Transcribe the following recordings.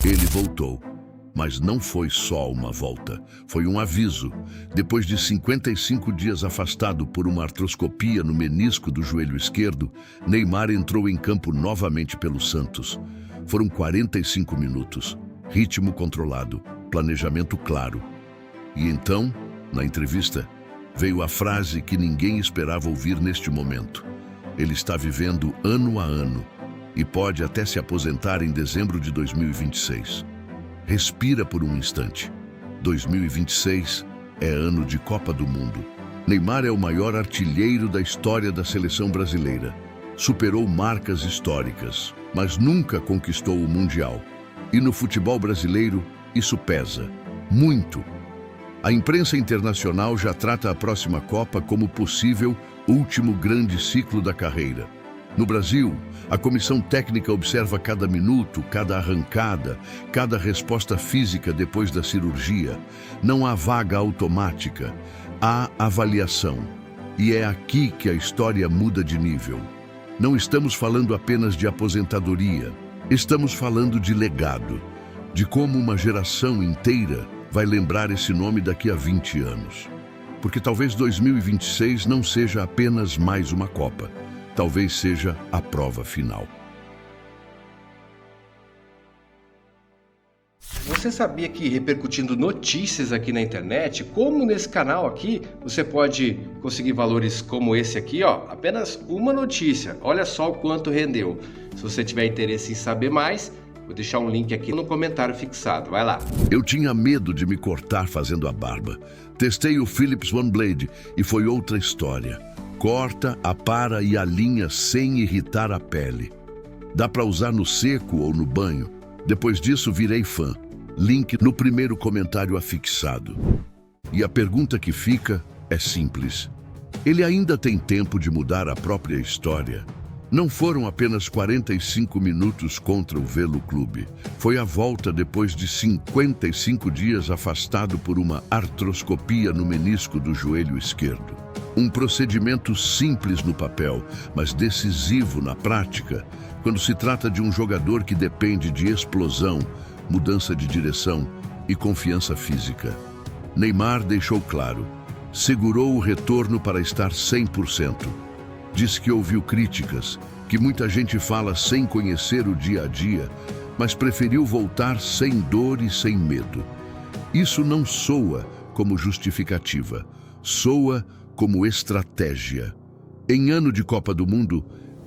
Ele voltou, mas não foi só uma volta, foi um aviso. Depois de 55 dias afastado por uma artroscopia no menisco do joelho esquerdo, Neymar entrou em campo novamente pelo Santos. Foram 45 minutos, ritmo controlado, planejamento claro. E então, na entrevista, veio a frase que ninguém esperava ouvir neste momento. Ele está vivendo ano a ano e pode até se aposentar em dezembro de 2026. Respira por um instante. 2026 é ano de Copa do Mundo. Neymar é o maior artilheiro da história da seleção brasileira. Superou marcas históricas, mas nunca conquistou o Mundial. E no futebol brasileiro, isso pesa muito. A imprensa internacional já trata a próxima Copa como possível último grande ciclo da carreira. No Brasil, a comissão técnica observa cada minuto, cada arrancada, cada resposta física depois da cirurgia. Não há vaga automática, há avaliação. E é aqui que a história muda de nível. Não estamos falando apenas de aposentadoria, estamos falando de legado, de como uma geração inteira vai lembrar esse nome daqui a 20 anos. Porque talvez 2026 não seja apenas mais uma Copa. Talvez seja a prova final. Você sabia que repercutindo notícias aqui na internet, como nesse canal aqui, você pode conseguir valores como esse aqui, ó, apenas uma notícia. Olha só o quanto rendeu. Se você tiver interesse em saber mais, vou deixar um link aqui no comentário fixado. Vai lá. Eu tinha medo de me cortar fazendo a barba. Testei o Philips One Blade e foi outra história. Corta, apara e alinha sem irritar a pele. Dá para usar no seco ou no banho. Depois disso, virei fã. Link no primeiro comentário afixado. E a pergunta que fica é simples. Ele ainda tem tempo de mudar a própria história? Não foram apenas 45 minutos contra o Velo Clube. Foi a volta depois de 55 dias afastado por uma artroscopia no menisco do joelho esquerdo. Um procedimento simples no papel, mas decisivo na prática, quando se trata de um jogador que depende de explosão, mudança de direção e confiança física. Neymar deixou claro, segurou o retorno para estar 100%. Diz que ouviu críticas, que muita gente fala sem conhecer o dia a dia, mas preferiu voltar sem dor e sem medo. Isso não soa como justificativa, soa como estratégia. Em ano de Copa do Mundo,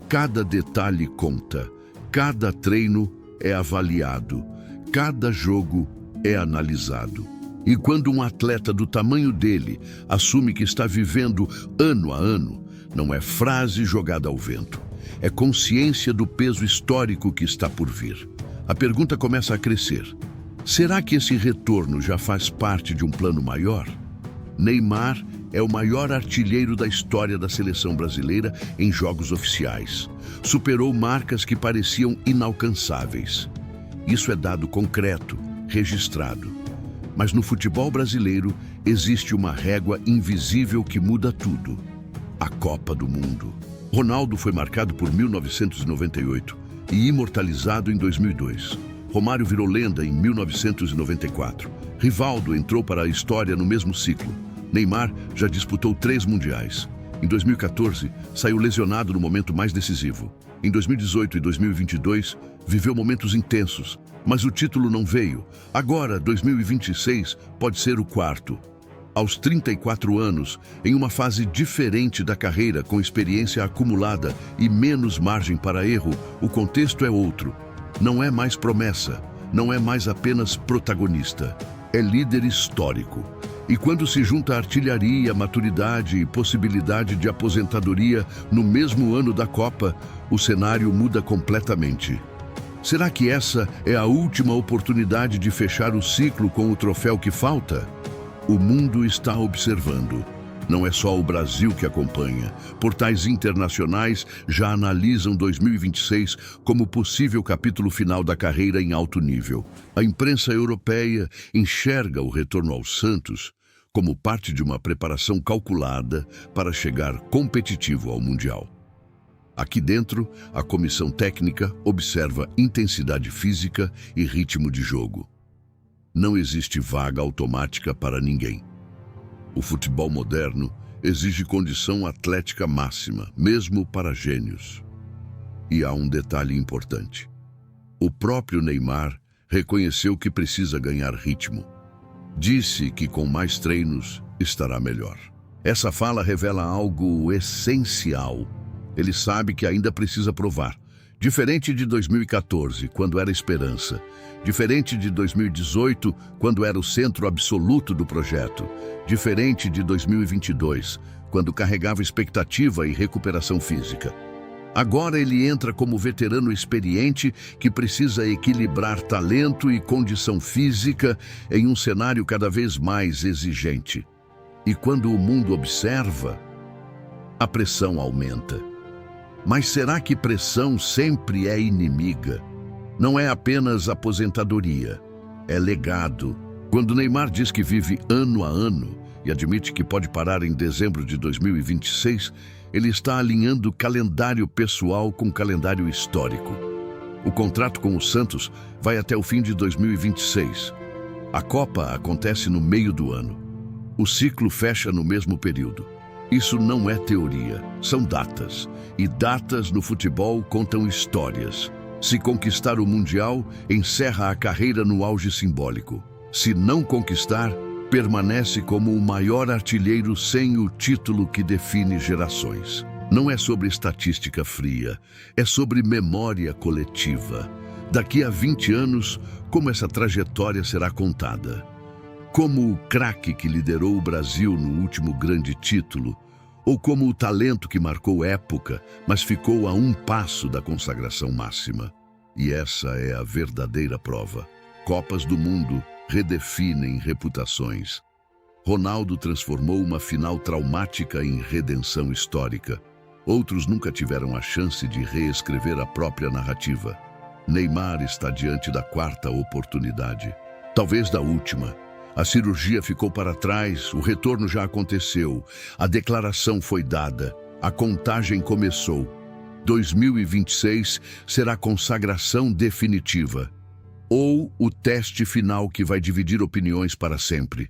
cada detalhe conta, cada treino é avaliado, cada jogo é analisado. E quando um atleta do tamanho dele assume que está vivendo ano a ano, não é frase jogada ao vento, é consciência do peso histórico que está por vir. A pergunta começa a crescer. Será que esse retorno já faz parte de um plano maior? Neymar é o maior artilheiro da história da seleção brasileira em jogos oficiais. Superou marcas que pareciam inalcançáveis. Isso é dado concreto, registrado. Mas no futebol brasileiro existe uma régua invisível que muda tudo. A Copa do Mundo. Ronaldo foi marcado por 1998 e imortalizado em 2002. Romário virou lenda em 1994. Rivaldo entrou para a história no mesmo ciclo. Neymar já disputou 3 mundiais. Em 2014, saiu lesionado no momento mais decisivo. Em 2018 e 2022, viveu momentos intensos, mas o título não veio. Agora, 2026, pode ser o 4º. Aos 34 anos, em uma fase diferente da carreira, com experiência acumulada e menos margem para erro, o contexto é outro. Não é mais promessa, não é mais apenas protagonista. É líder histórico. E quando se junta artilharia, maturidade e possibilidade de aposentadoria no mesmo ano da Copa, o cenário muda completamente. Será que essa é a última oportunidade de fechar o ciclo com o troféu que falta? O mundo está observando. Não é só o Brasil que acompanha. Portais internacionais já analisam 2026 como possível capítulo final da carreira em alto nível. A imprensa europeia enxerga o retorno ao Santos como parte de uma preparação calculada para chegar competitivo ao Mundial. Aqui dentro, a comissão técnica observa intensidade física e ritmo de jogo. Não existe vaga automática para ninguém. O futebol moderno exige condição atlética máxima, mesmo para gênios. E há um detalhe importante. O próprio Neymar reconheceu que precisa ganhar ritmo. Disse que com mais treinos estará melhor. Essa fala revela algo essencial. Ele sabe que ainda precisa provar. Diferente de 2014, quando era esperança. Diferente de 2018, quando era o centro absoluto do projeto. Diferente de 2022, quando carregava expectativa e recuperação física. Agora ele entra como veterano experiente que precisa equilibrar talento e condição física em um cenário cada vez mais exigente. E quando o mundo observa, a pressão aumenta. Mas será que pressão sempre é inimiga? Não é apenas aposentadoria, é legado. Quando Neymar diz que vive ano a ano e admite que pode parar em dezembro de 2026, ele está alinhando calendário pessoal com calendário histórico. O contrato com o Santos vai até o fim de 2026. A Copa acontece no meio do ano. O ciclo fecha no mesmo período. Isso não é teoria, são datas. E datas no futebol contam histórias. Se conquistar o Mundial, encerra a carreira no auge simbólico. Se não conquistar, permanece como o maior artilheiro sem o título que define gerações. Não é sobre estatística fria, é sobre memória coletiva. Daqui a 20 anos, como essa trajetória será contada? Como o craque que liderou o Brasil no último grande título, ou como o talento que marcou época, mas ficou a um passo da consagração máxima. E essa é a verdadeira prova. Copas do Mundo redefinem reputações. Ronaldo transformou uma final traumática em redenção histórica. Outros nunca tiveram a chance de reescrever a própria narrativa. Neymar está diante da quarta oportunidade, talvez da última. A cirurgia ficou para trás, o retorno já aconteceu, a declaração foi dada, a contagem começou. 2026 será a consagração definitiva, ou o teste final que vai dividir opiniões para sempre.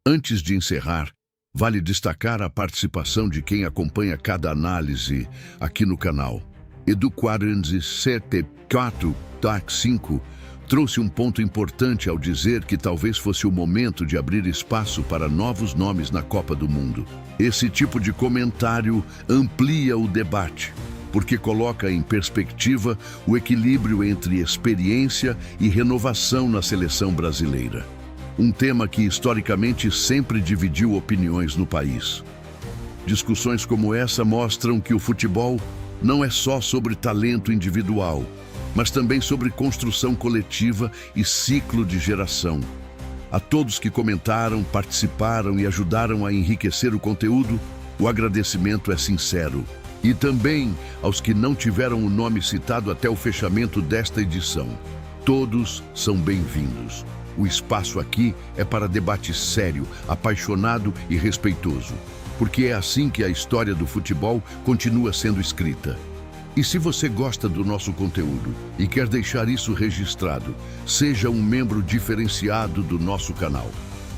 Antes de encerrar, vale destacar a participação de quem acompanha cada análise aqui no canal. Edu4745 trouxe um ponto importante ao dizer que talvez fosse o momento de abrir espaço para novos nomes na Copa do Mundo. Esse tipo de comentário amplia o debate, porque coloca em perspectiva o equilíbrio entre experiência e renovação na seleção brasileira. Um tema que historicamente sempre dividiu opiniões no país. Discussões como essa mostram que o futebol não é só sobre talento individual, mas também sobre construção coletiva e ciclo de geração. A todos que comentaram, participaram e ajudaram a enriquecer o conteúdo, o agradecimento é sincero. E também aos que não tiveram o nome citado até o fechamento desta edição. Todos são bem-vindos. O espaço aqui é para debate sério, apaixonado e respeitoso, porque é assim que a história do futebol continua sendo escrita. E se você gosta do nosso conteúdo e quer deixar isso registrado, seja um membro diferenciado do nosso canal.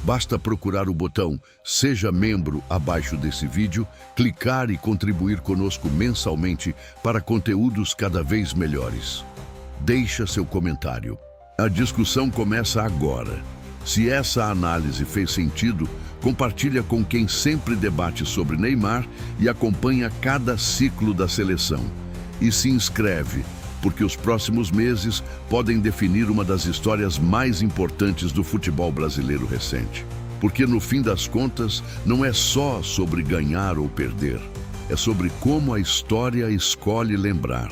Basta procurar o botão Seja Membro abaixo desse vídeo, clicar e contribuir conosco mensalmente para conteúdos cada vez melhores. Deixa seu comentário. A discussão começa agora. Se essa análise fez sentido, compartilha com quem sempre debate sobre Neymar e acompanha cada ciclo da seleção. E se inscreve, porque os próximos meses podem definir uma das histórias mais importantes do futebol brasileiro recente. Porque no fim das contas, não é só sobre ganhar ou perder, é sobre como a história escolhe lembrar.